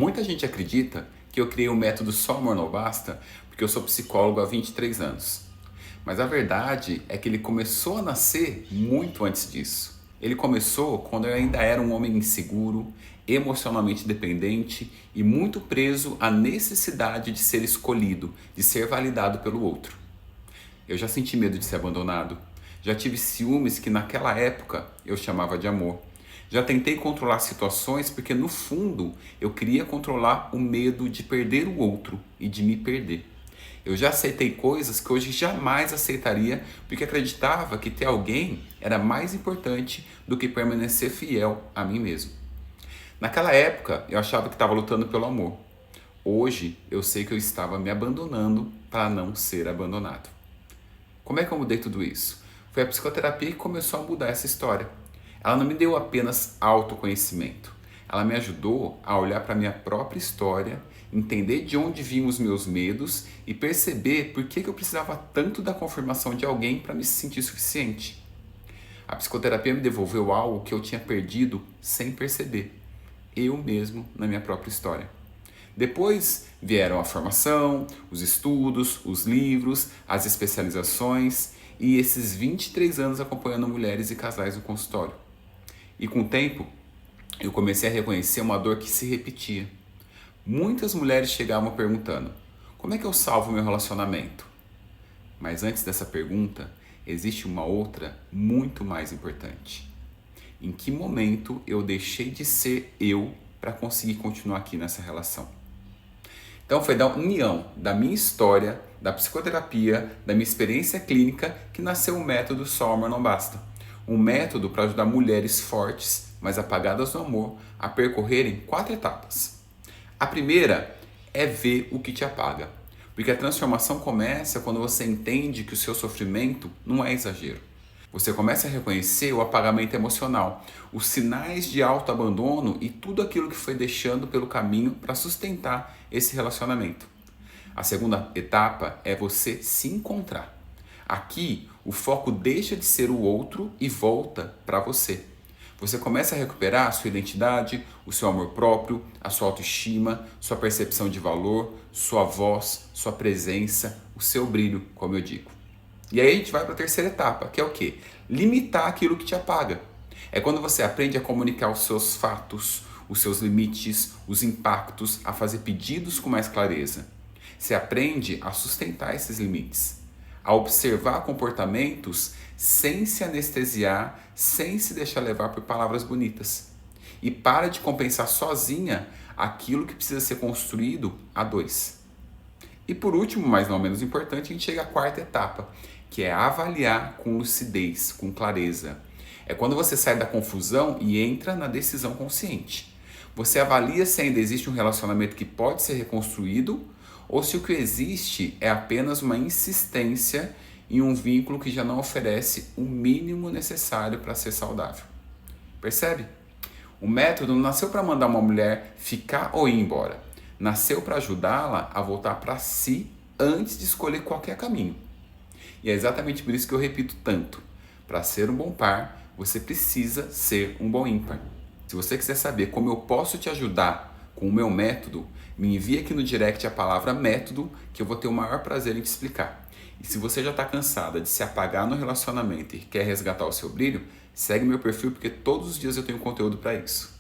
Muita gente acredita que eu criei o método Só Amor Não Basta porque eu sou psicólogo há 23 anos. Mas a verdade é que ele começou a nascer muito antes disso. Ele começou quando eu ainda era um homem inseguro, emocionalmente dependente e muito preso à necessidade de ser escolhido, de ser validado pelo outro. Eu já senti medo de ser abandonado. Já tive ciúmes que naquela época eu chamava de amor. Já tentei controlar situações porque no fundo eu queria controlar o medo de perder o outro e de me perder. Eu já aceitei coisas que hoje jamais aceitaria porque acreditava que ter alguém era mais importante do que permanecer fiel a mim mesmo. Naquela época eu achava que estava lutando pelo amor. Hoje eu sei que eu estava me abandonando para não ser abandonado. Como é que eu mudei tudo isso? Foi a psicoterapia que começou a mudar essa história. Ela não me deu apenas autoconhecimento. Ela me ajudou a olhar para a minha própria história, entender de onde vinham os meus medos e perceber por que eu precisava tanto da confirmação de alguém para me sentir suficiente. A psicoterapia me devolveu algo que eu tinha perdido sem perceber. Eu mesmo na minha própria história. Depois vieram a formação, os estudos, os livros, as especializações e esses 23 anos acompanhando mulheres e casais no consultório. E com o tempo, eu comecei a reconhecer uma dor que se repetia. Muitas mulheres chegavam perguntando: como é que eu salvo meu relacionamento? Mas antes dessa pergunta, existe uma outra muito mais importante. Em que momento eu deixei de ser eu para conseguir continuar aqui nessa relação? Então foi da união da minha história, da psicoterapia, da minha experiência clínica que nasceu o método Só Amor Não Basta. Um método para ajudar mulheres fortes, mas apagadas no amor, a percorrerem 4 etapas. A primeira é ver o que te apaga. Porque a transformação começa quando você entende que o seu sofrimento não é exagero. Você começa a reconhecer o apagamento emocional, os sinais de autoabandono e tudo aquilo que foi deixando pelo caminho para sustentar esse relacionamento. A segunda etapa é você se encontrar. Aqui, o foco deixa de ser o outro e volta para você. Você começa a recuperar a sua identidade, o seu amor próprio, a sua autoestima, sua percepção de valor, sua voz, sua presença, o seu brilho, como eu digo. E aí a gente vai para a terceira etapa, que é o quê? Limitar aquilo que te apaga. É quando você aprende a comunicar os seus fatos, os seus limites, os impactos, a fazer pedidos com mais clareza. Você aprende a sustentar esses limites, a observar comportamentos sem se anestesiar, sem se deixar levar por palavras bonitas. E para de compensar sozinha aquilo que precisa ser construído a dois. E por último, mas não menos importante, a gente chega à quarta etapa, que é avaliar com lucidez, com clareza. É quando você sai da confusão e entra na decisão consciente. Você avalia se ainda existe um relacionamento que pode ser reconstruído ou se o que existe é apenas uma insistência em um vínculo que já não oferece o mínimo necessário para ser saudável. Percebe? O método não nasceu para mandar uma mulher ficar ou ir embora. Nasceu para ajudá-la a voltar para si antes de escolher qualquer caminho. E é exatamente por isso que eu repito tanto. Para ser um bom par, você precisa ser um bom ímpar. Se você quiser saber como eu posso te ajudar com o meu método, me envie aqui no direct a palavra método que eu vou ter o maior prazer em te explicar. E se você já está cansada de se apagar no relacionamento e quer resgatar o seu brilho, segue meu perfil porque todos os dias eu tenho conteúdo para isso.